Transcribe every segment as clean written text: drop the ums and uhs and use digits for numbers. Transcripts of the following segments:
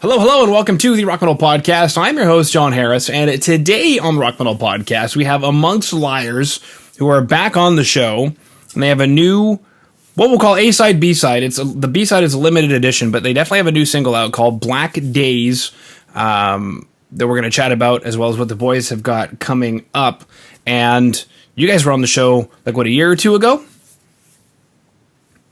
Hello, and welcome to the Rock Metal Podcast. I'm your host, John Harris, and today on the Rock Metal Podcast, we have Amongst Liars, who are back on the show, and they have a new, what we'll call A-side, B-side. The B-side is a limited edition, but they definitely have a new single out called Black Days, that we're going to chat about, as well as what the boys have got coming up. And you guys were on the show, a year or two ago?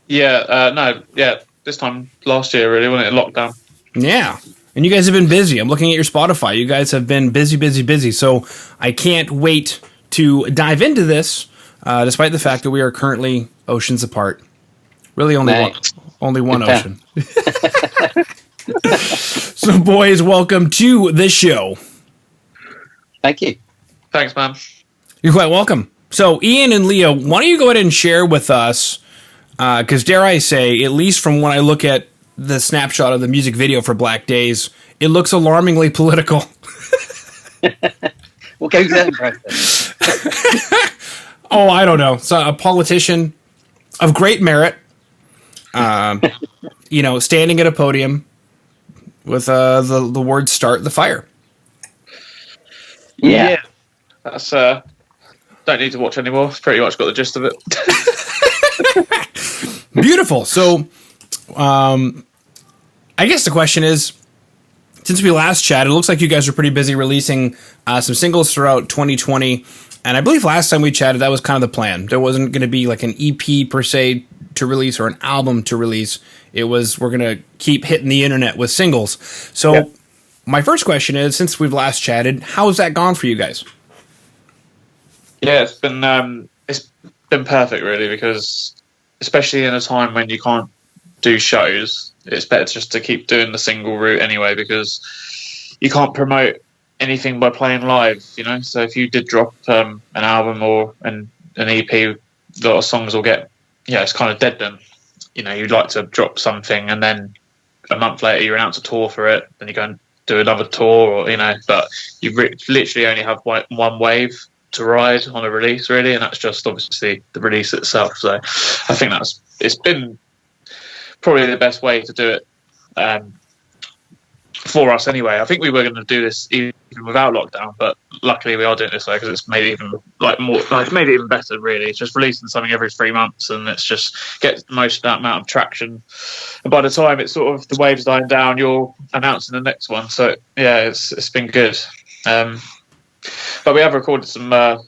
This time last year, really, when it lockdown. Yeah, and you guys have been busy. I'm looking at your Spotify. You guys have been busy. So I can't wait to dive into this, despite the fact that we are currently oceans apart. Really, only one ocean. So, boys, welcome to the show. Thank you. Thanks, man. You're quite welcome. So, Ian and Leo, why don't you go ahead and share with us, because dare I say, at least from when I look at the snapshot of the music video for Black Days, it looks alarmingly political. What goes that impression? Oh, I don't know. So a politician of great merit, standing at a podium with the words "Start the fire." Yeah. That's don't need to watch anymore. It's pretty much got the gist of it. Beautiful. So, I guess the question is, since we last chatted, it looks like you guys are pretty busy releasing some singles throughout 2020. And I believe last time we chatted, that was kind of the plan. There wasn't going to be like an EP per se to release or an album to release. It was, we're going to keep hitting the internet with singles. So My first question is, since we've last chatted, how's that gone for you guys? Yeah, it's been perfect, really, because especially in a time when you can't do shows, it's better just to keep doing the single route anyway, because you can't promote anything by playing live, so if you did drop an album or an EP, a lot of songs will get, it's kind of dead then. You'd like to drop something and then a month later you announce a tour for it, then you go and do another tour, or but you literally only have one wave to ride on a release, really, and that's just obviously the release itself. So I think it's been probably the best way to do it for us anyway. I think we were going to do this even without lockdown, but luckily we are doing it this way because it's made it even it's made it even better, really. It's just releasing something every 3 months, and it's just get the most amount of traction. And by the time it's sort of the waves dying down, you're announcing the next one. So yeah, it's been good. But we have recorded some a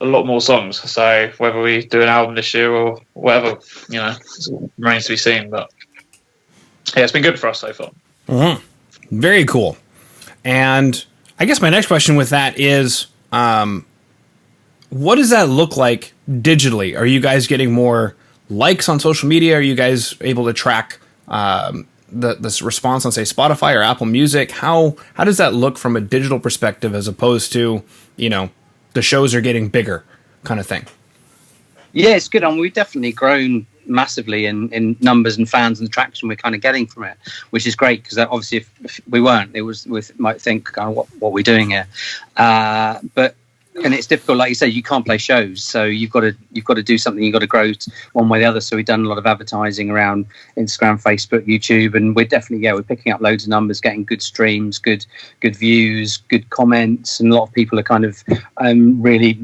lot more songs, so whether we do an album this year or whatever, it remains to be seen. But yeah, it's been good for us so far. Mm-hmm. Very cool. And I guess my next question with that is, what does that look like digitally? Are you guys getting more likes on social media? Are you guys able to track this response on, say, Spotify or Apple Music? How does that look from a digital perspective as opposed to, the shows are getting bigger kind of thing? Yeah, it's good. We've definitely grown massively in numbers and fans and the traction we're kind of getting from it, which is great, because obviously if we weren't, we might think kind of what we're doing here. And it's difficult, like you said, you can't play shows, so you've got to do something. You've got to grow one way or the other. So we've done a lot of advertising around Instagram, Facebook, YouTube, and we're definitely we're picking up loads of numbers, getting good streams, good views, good comments, and a lot of people are kind of really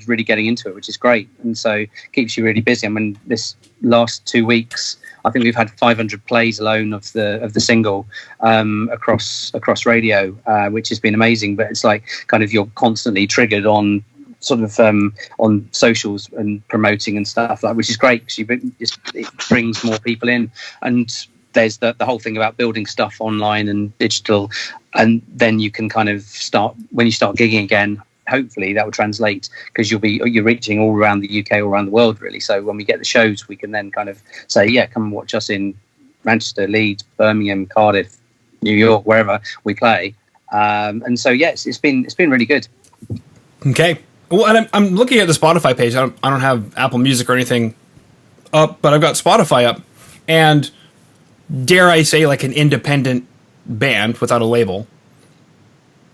really getting into it, which is great, and so keeps you really busy. I mean, this last 2 weeks, I think we've had 500 plays alone of the single across radio, which has been amazing. But it's like kind of you're constantly triggered on sort of on socials and promoting and stuff, which is great, because it brings more people in. And there's the whole thing about building stuff online and digital, and then you can kind of start when you start gigging again. Hopefully that will translate, because you're reaching all around the UK, all around the world, really. So when we get the shows, we can then kind of say, come and watch us in Manchester, Leeds, Birmingham, Cardiff, New York, wherever we play. And so it's been really good. Okay. Well, and I'm looking at the Spotify page. I don't have Apple Music or anything up, but I've got Spotify up, and dare I say, like an independent band without a label.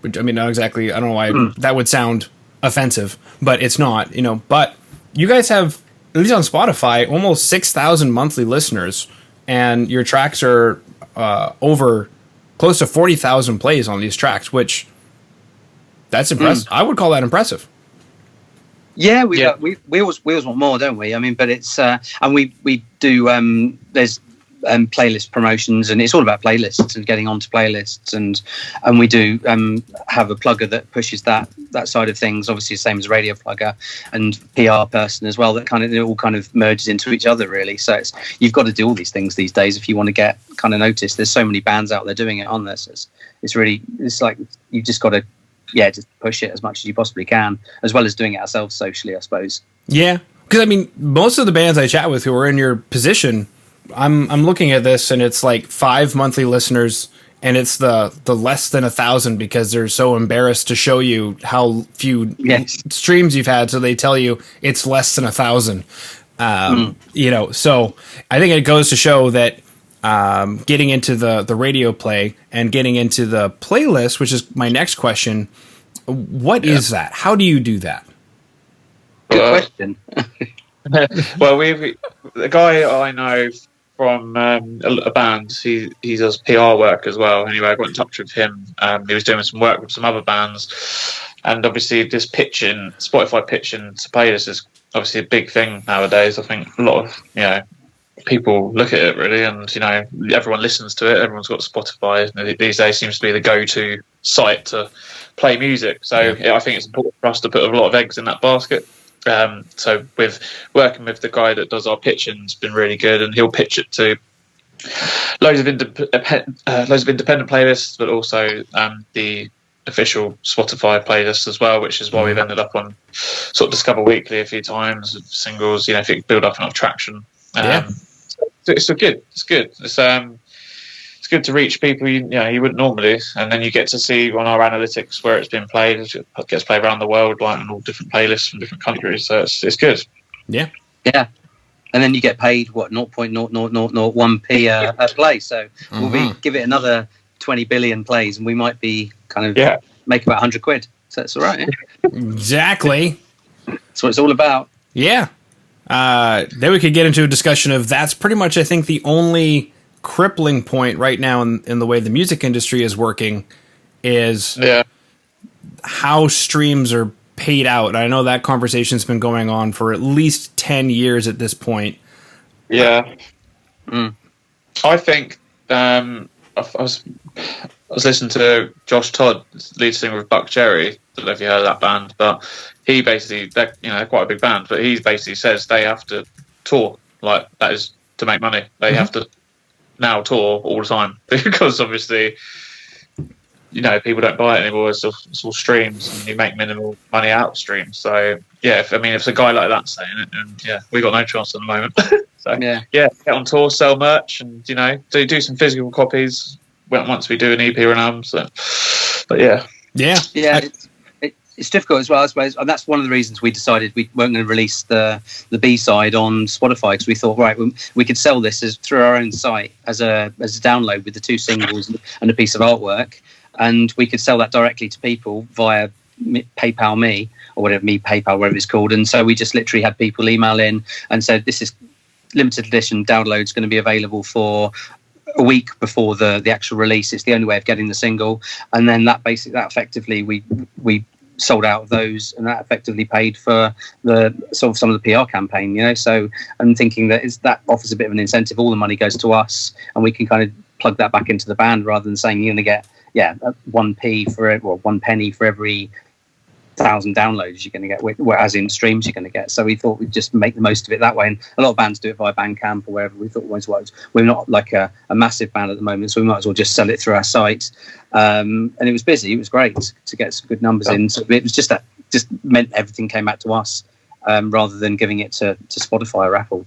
Which, I mean, not exactly, I don't know why that would sound offensive, but it's not, But you guys have, at least on Spotify, almost 6,000 monthly listeners, and your tracks are over close to 40,000 plays on these tracks, which that's impressive. I would call that impressive. Yeah, we always want more, don't we? I mean, but it's and we do. There's playlist promotions, and it's all about playlists and getting onto playlists, and we do have a plugger that pushes that side of things. Obviously, the same as a radio plugger and PR person as well. That it all kind of merges into each other, really. So you've got to do all these things these days if you want to get kind of noticed. There's so many bands out there doing it on this. It's like you've just got to just push it as much as you possibly can, as well as doing it ourselves socially, I suppose. Yeah, because I mean, most of the bands I chat with who are in your position, I'm looking at this and it's like 5 monthly listeners, and it's the less than 1,000 because they're so embarrassed to show you how few streams you've had, so they tell you it's less than 1,000. So I think it goes to show that getting into the radio play and getting into the playlist, which is my next question, what is that? How do you do that? Good question. Well, the guy I know from a band, he does PR work as well. Anyway, I got in touch with him. He was doing some work with some other bands, and obviously this Spotify pitching to playlists is obviously a big thing nowadays. I think a lot of people look at it really, and everyone listens to it. Everyone's got Spotify these days. Seems to be the go-to site to play music. So I think it's important for us to put a lot of eggs in that basket. So with working with the guy that does our pitching, it's been really good, and he'll pitch it to loads of independent playlists, but also the official Spotify playlist as well, which is why we've ended up on sort of Discover Weekly a few times, singles. If you build up enough traction. It's good. It's good to reach people you wouldn't normally, and then you get to see on our analytics where it's been played. It gets played around the world, like on all different playlists from different countries. So it's good. Yeah. And then you get paid 0.0001p a play. So we'll give it another 20 billion plays, and we might be kind of make about 100 quid. So it's all right. Yeah? Exactly. That's what it's all about. Yeah. Then we could get into a discussion of that's pretty much, I think, the only crippling point right now in the way the music industry is working is how streams are paid out. And I know that conversation's been going on for at least 10 years at this point. Yeah. I think I was listening to Josh Todd, lead singer of Buck Cherry. I don't know if you heard of that band, but he basically, they're quite a big band, but he basically says they have to tour, like that is to make money. They have to now tour all the time because obviously, people don't buy it anymore. It's all streams, and you make minimal money out of streams. So if it's a guy like that saying it, and we got no chance at the moment. So get on tour, sell merch, and do some physical copies once we do an EP or an album. So, but it's difficult as well, I suppose, and that's one of the reasons we decided we weren't going to release the B-side on Spotify, because we thought, right, we could sell this through our own site as a download with the 2 singles and a piece of artwork, and we could sell that directly to people via PayPal Me or whatever, PayPal, whatever it's called. And so we just literally had people email in and said, this is limited edition download's going to be available for a week before the actual release. It's the only way of getting the single, and then that effectively we sold out of those, and that effectively paid for the sort of some of the PR campaign. So I'm thinking that offers a bit of an incentive. All the money goes to us, and we can kind of plug that back into the band rather than saying you're going to get 1p for it, or 1 penny for every 1,000 downloads you're going to get, as in streams you're going to get. So we thought we'd just make the most of it that way, and a lot of bands do it via Bandcamp or wherever. We thought we're not like a massive band at the moment, so we might as well just sell it through our site. And it was busy. It was great to get some good numbers in. So it was just meant everything came back to us rather than giving it to Spotify or Apple.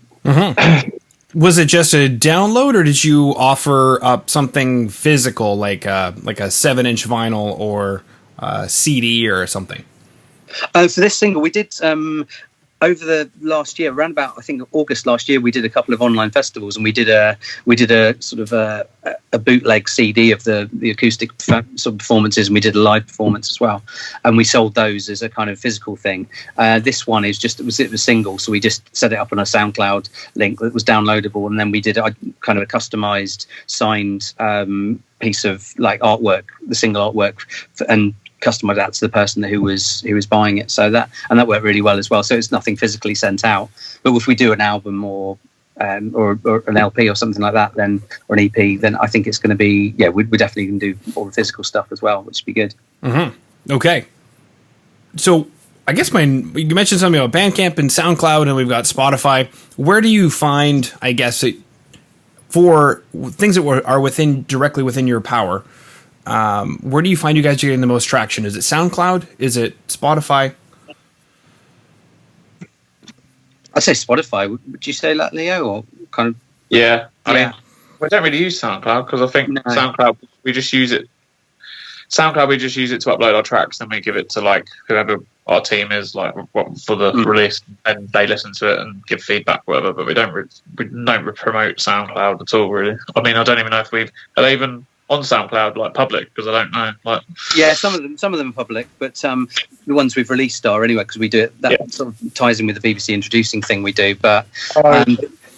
Was it just a download, or did you offer up something physical like a 7-inch vinyl or a CD or something? For this single, we did over the last year, around about I think August last year, we did a couple of online festivals, and we did a sort of a bootleg CD of the acoustic sort of performances, and we did a live performance as well, and we sold those as a kind of physical thing. This one is it was single, so we just set it up on a SoundCloud link that was downloadable, and then we did. I kind of a customized, signed piece of like artwork, the single artwork, and customize that to the person who was buying it. So that worked really well as well. So it's nothing physically sent out. But if we do an album or an LP or something like that, then, or an EP, then I think it's going to be, we're definitely going to do all the physical stuff as well, which would be good. Mm-hmm. Okay. So I guess you mentioned something about Bandcamp and SoundCloud, and we've got Spotify. Where do you find, I guess, for things that are directly within your power, where do you find you guys are getting the most traction? Is it SoundCloud? Is it Spotify? I'd say Spotify. Would you say that, Leo, or kind of? Yeah, I mean, we don't really use SoundCloud because I think SoundCloud we just use it. SoundCloud we just use it to upload our tracks, and we give it to like whoever our team is, like for the release, and they listen to it and give feedback, whatever. But we don't promote SoundCloud at all, really. I mean, I don't even know if are they even on SoundCloud like public, because I don't know. Like, yeah, some of them are public, but the ones we've released are anyway, because we do it. That sort of ties in with the BBC introducing thing we do. But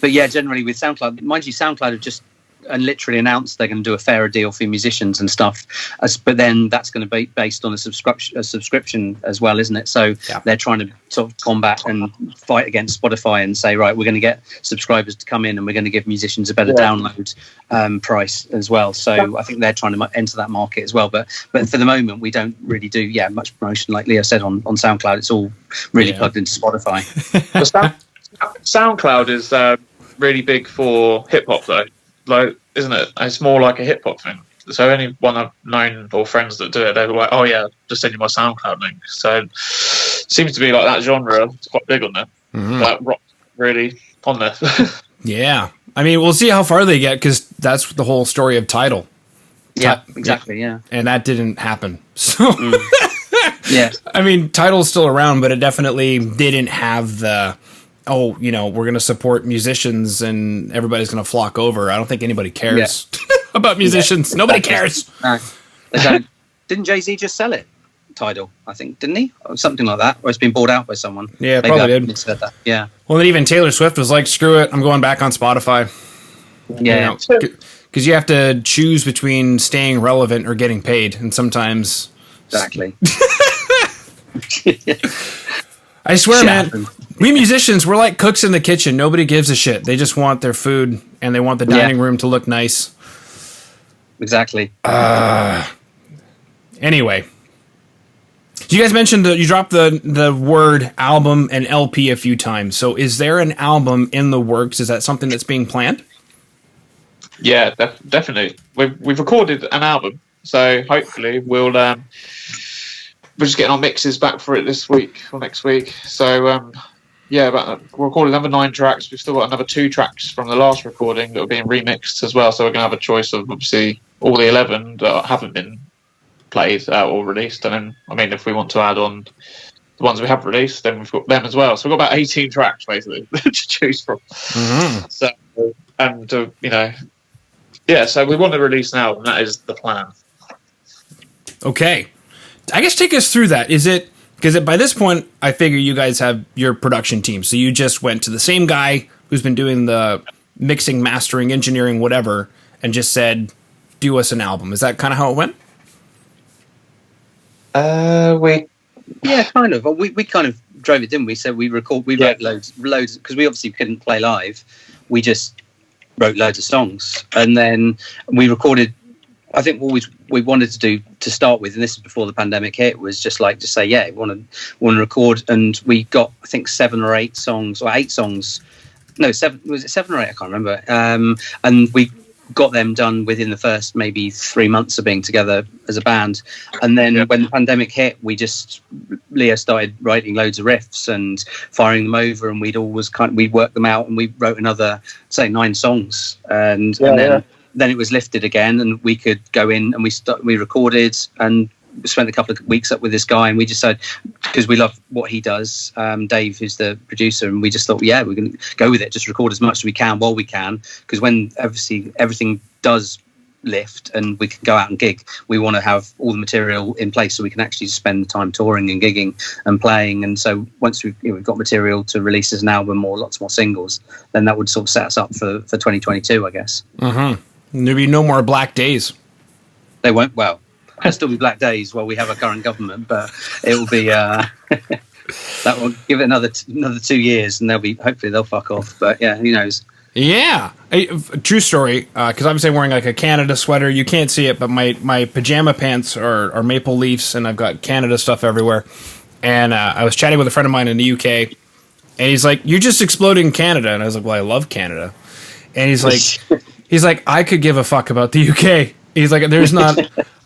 yeah, generally with SoundCloud, mind you, SoundCloud have just literally announced they're going to do a fairer deal for musicians and stuff. But then that's going to be based on a subscription as well, isn't it? So they're trying to sort of combat and fight against Spotify and say, right, we're going to get subscribers to come in and we're going to give musicians a better download price as well. So I think they're trying to enter that market as well. But for the moment, we don't really do much promotion, like Leo said, on SoundCloud. It's all really plugged into Spotify. SoundCloud is really big for hip hop, though. Like, isn't it? It's more like a hip hop thing. So anyone I've known or friends that do it, they're like, "Oh yeah, just send you my SoundCloud link." So it seems to be like that genre. It's quite big on there. Mm-hmm. Like rock, really on there. Yeah, I mean, we'll see how far they get, because that's the whole story of Tidal. Yeah, exactly. Yeah, and that didn't happen. So yeah, I mean, Tidal's still around, but it definitely didn't have the. Oh, we're going to support musicians and everybody's going to flock over. I don't think anybody cares about musicians. Nobody cares. No, they don't. Didn't Jay-Z just sell it? Tidal, I think, didn't he? Or something like that. Or it's been bought out by someone. Yeah, probably did. Said that. Yeah. Well, then even Taylor Swift was like, screw it, I'm going back on Spotify. Yeah. Because you have to choose between staying relevant or getting paid. And sometimes... Exactly. I swear, man, we musicians, we're like cooks in the kitchen. Nobody gives a shit. They just want their food, and they want the dining room to look nice. Exactly. Anyway, you guys mentioned you dropped the word album and LP a few times. So is there an album in the works? Is that something that's being planned? Yeah, definitely. We've recorded an album, so hopefully we'll... we're just getting our mixes back for it this week or next week. So, we're recording another 9 tracks. We've still got another 2 tracks from the last recording that are being remixed as well. So we're going to have a choice of, obviously, all the 11 that haven't been played or released. And then, I mean, if we want to add on the ones we have released, then we've got them as well. So we've got about 18 tracks, basically, to choose from. Mm-hmm. So, and, so we want to release an album. That is the plan. Okay. I guess take us through that. Is it because by this point, I figure you guys have your production team. So you just went to the same guy who's been doing the mixing, mastering, engineering, whatever, and just said, do us an album. Is that kind of how it went? Yeah, kind of. We kind of drove it, didn't we? So we wrote loads, because we obviously couldn't play live. We just wrote loads of songs. And then we recorded... I think what we wanted to do to start with, and this is before the pandemic hit, was just say, we want to record, and we got, I think, 7 or 8 songs, or 8 songs. No, 7. Was it 7 or 8? I can't remember. And we got them done within the first maybe 3 months of being together as a band. And then when the pandemic hit, Leo started writing loads of riffs and firing them over, and we'd worked them out, and we wrote another, say, 9 songs, and then it was lifted again, and we could go in and we recorded and spent a couple of weeks up with this guy, and we just said, because we love what he does, Dave, who's the producer, and we just thought, we're going to go with it, just record as much as we can while we can, because when obviously everything does lift and we can go out and gig, we want to have all the material in place so we can actually spend the time touring and gigging and playing. And so once we've got material to release as an album or lots more singles, then that would sort of set us up for 2022, I guess. There'll be no more black days. They won't. Well, there'll still be black days while we have a current government, but it will be that will give it another 2 years, and hopefully they'll fuck off. But yeah, who knows? Yeah, true story. Because obviously I'm wearing like a Canada sweater. You can't see it, but my pajama pants are maple leafs, and I've got Canada stuff everywhere. And I was chatting with a friend of mine in the UK, and he's like, "You're just exploding Canada," and I was like, "Well, I love Canada." And he's like, "I could give a fuck about the UK." He's like, "There's not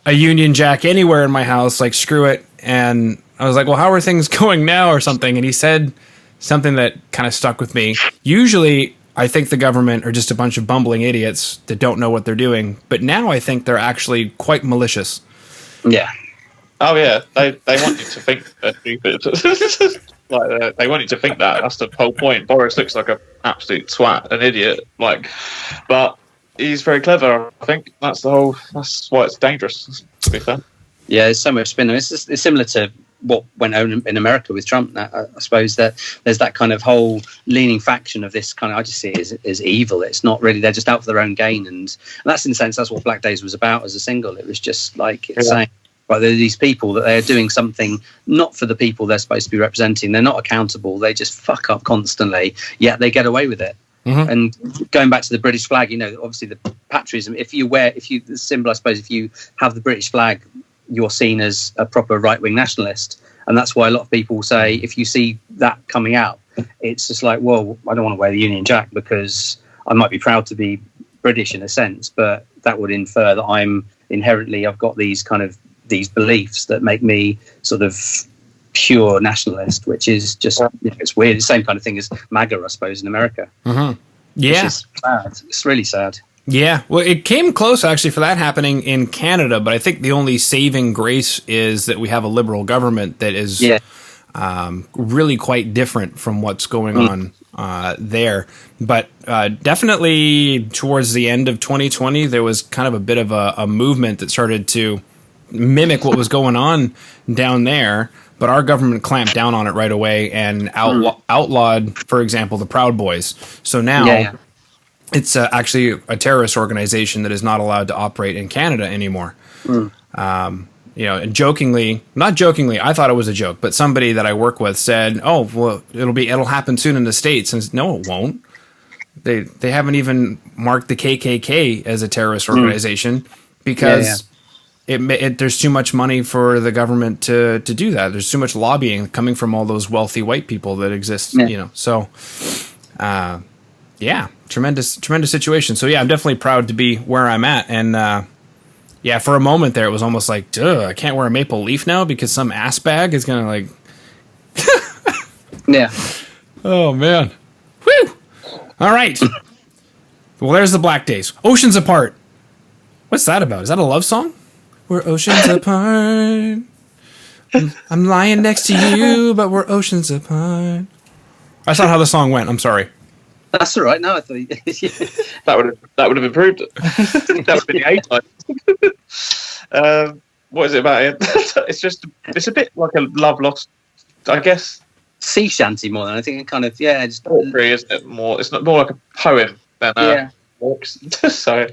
a Union Jack anywhere in my house. Like, screw it." And I was like, "Well, how are things going now or something?" And he said something that kind of stuck with me. Usually, I think the government are just a bunch of bumbling idiots that don't know what they're doing. But now I think they're actually quite malicious. Yeah. Oh, yeah. They want you to think they're stupid. They want you to think that. That's the whole point. Boris looks like an absolute twat, an idiot. But he's very clever, I think. That's why it's dangerous, to be fair. Yeah, there's so much spin. It's similar to what went on in America with Trump. I suppose that there's that kind of whole leaning faction of this kind of, I just see it as evil. It's not really, they're just out for their own gain. And that's, in a sense, that's what Black Days was about as a single. It was just like saying, right, there are these people that they're doing something not for the people they're supposed to be representing. They're not accountable. They just fuck up constantly, yet they get away with it. Mm-hmm. And going back to the British flag, obviously the patriotism, the symbol, I suppose, if you have the British flag, you're seen as a proper right-wing nationalist. And that's why a lot of people say, if you see that coming out, it's just like, well, I don't want to wear the Union Jack because I might be proud to be British in a sense, but that would infer that I've got these beliefs that make me sort of pure nationalist, which is just, it's weird. It's the same kind of thing as MAGA, I suppose, in America. Mm-hmm. Yeah. Which is sad. It's really sad. Yeah, well, it came close, actually, for that happening in Canada, but I think the only saving grace is that we have a Liberal government that is really quite different from what's going on there. But definitely towards the end of 2020, there was kind of a bit of a movement that started to mimic what was going on down there, but our government clamped down on it right away and outlawed, for example, the Proud Boys. So now... It's actually a terrorist organization that is not allowed to operate in Canada anymore. And not jokingly, I thought it was a joke, but somebody that I work with said, "Oh, well, it'll happen soon in the States." And no, it won't. They haven't even marked the KKK as a terrorist organization because there's too much money for the government to do that. There's too much lobbying coming from all those wealthy white people that exist. So. Yeah, tremendous situation. So yeah, I'm definitely proud to be where I'm at. And for a moment there, it was almost like, duh, I can't wear a maple leaf now because some ass bag is gonna like. Yeah. Oh man. Whew. All right. Well, there's the Black Days. Oceans Apart. What's that about? Is that a love song? We're oceans apart. I'm lying next to you, but we're oceans apart. That's not how the song went. I'm sorry. That's all right. No, I thought that would have improved it. That would have been the A-type. What is it about it? It's a bit like a love lost, I guess. Sea shanty more than I think. Kind of just poetry, isn't it? More. It's not more like a poem than walks. So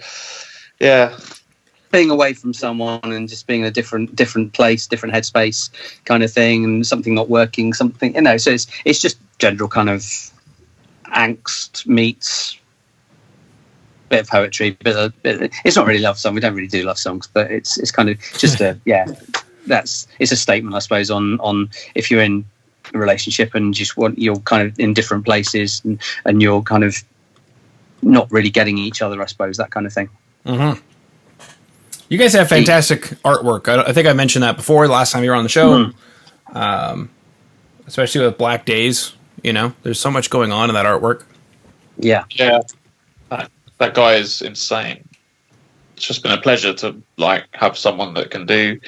being away from someone and just being in a different place, different headspace, kind of thing, and something not working, something So it's just general kind of angst meets bit of poetry, it's not really a love song. We don't really do love songs, but it's kind of just it's a statement, I suppose, on if you're in a relationship and you're kind of in different places and you're kind of not really getting each other, I suppose, that kind of thing. Mm-hmm. You guys have fantastic artwork. I think I mentioned that before last time you were on the show. Especially with Black Days. There's so much going on in that artwork. Yeah. That guy is insane. It's just been a pleasure to have someone that can do.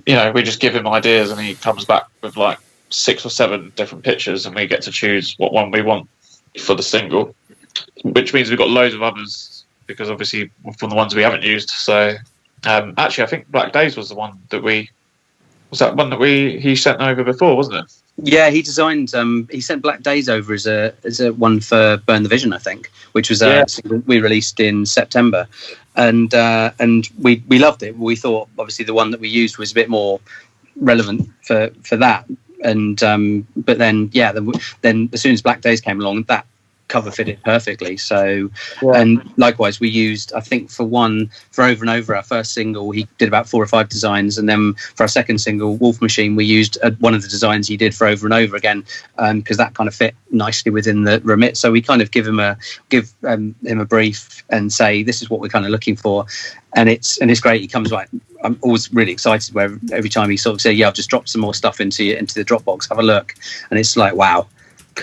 We just give him ideas and he comes back with 6 or 7 different pictures, and we get to choose what one we want for the single. Which means we've got loads of others because obviously from the ones we haven't used. So actually, I think Black Days was the one that he sent over before, wasn't it? Yeah, he designed. He sent Black Days over as a one for Burn the Vision, I think, which was a single we released in September, and we loved it. We thought obviously the one that we used was a bit more relevant for that, and but then then as soon as Black Days came along, that cover fitted perfectly. So and likewise we used, I think for Over and Over, our first single, he did about 4 or 5 designs, and then for our second single, Wolf Machine, we used one of the designs he did for Over and Over again, because that kind of fit nicely within the remit. So we kind of give him a brief and say this is what we're kind of looking for, and it's great. He comes right. I'm always really excited where every time he sort of says, I've just dropped some more stuff into the Dropbox, have a look, and it's like, wow,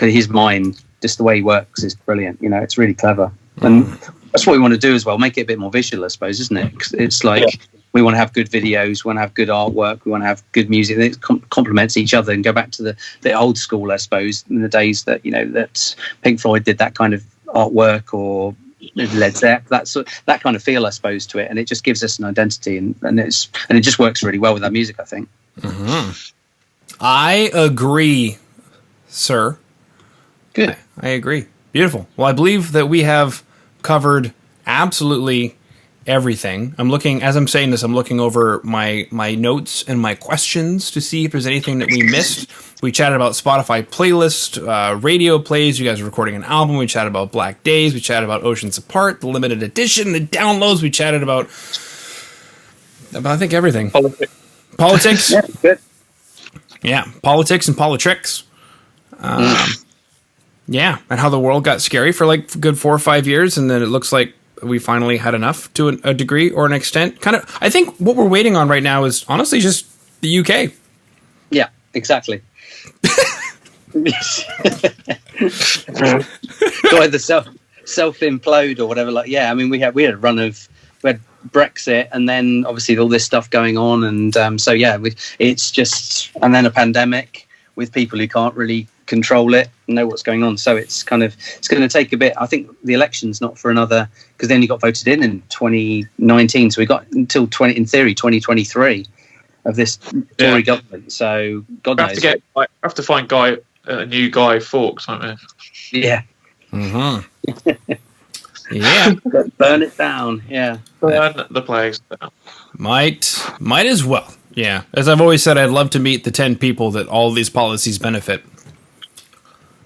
his mind, just the way he works is brilliant. It's really clever. And that's what we want to do as well, make it a bit more visual, I suppose, isn't it? It's like we want to have good videos, we want to have good artwork, we want to have good music that complements each other, and go back to the old school, I suppose, in the days that that Pink Floyd did that kind of artwork, or Led Zeppelin, that kind of feel, I suppose, to it, and it just gives us an identity, and it just works really well with our music, I think. I agree, sir. Good. I agree. Beautiful. Well, I believe that we have covered absolutely everything. As I'm saying this, I'm looking over my notes and my questions to see if there's anything that we missed. We chatted about Spotify playlist, radio plays. You guys are recording an album. We chatted about Black Days. We chatted about Oceans Apart, the limited edition, the downloads. We chatted about I think everything. Politics. Yeah, good. Yeah, politics and politricks. Yeah, and how the world got scary for like a good 4 or 5 years, and then it looks like we finally had enough to a degree or an extent. Kind of, I think what we're waiting on right now is honestly just the UK. Yeah, exactly. So either self-implode or whatever. Like, I mean, we had a run of Brexit, and then obviously all this stuff going on, and it's just, and then a pandemic with people who can't really control it and know what's going on. So it's going to take a bit. I think the election's not for another, because they only got voted in 2019, so we got until 2023 of this Tory government. So God knows. I have to find a new Guy Fawkes, won't we? Yeah. Yeah. Burn it down. Yeah. Burn the place down. Might as well. Yeah. As I've always said, I'd love to meet the 10 people that all these policies benefit.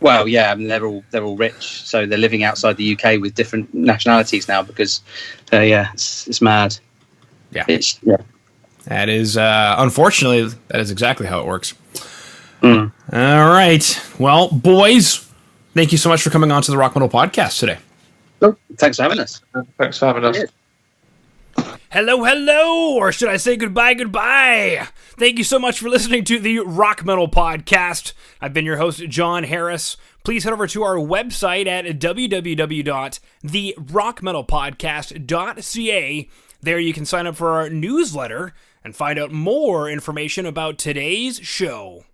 Well, yeah, I mean, they're all rich, so they're living outside the UK with different nationalities now because, it's mad. Yeah. That is, unfortunately, that is exactly how it works. All right. Well, boys, thank you so much for coming on to the Rock Metal Podcast today. Oh, thanks for having us. Thanks for having us. Hello, or should I say goodbye? Thank you so much for listening to the Rock Metal Podcast. I've been your host, John Harris. Please head over to our website at www.therockmetalpodcast.ca. There you can sign up for our newsletter and find out more information about today's show.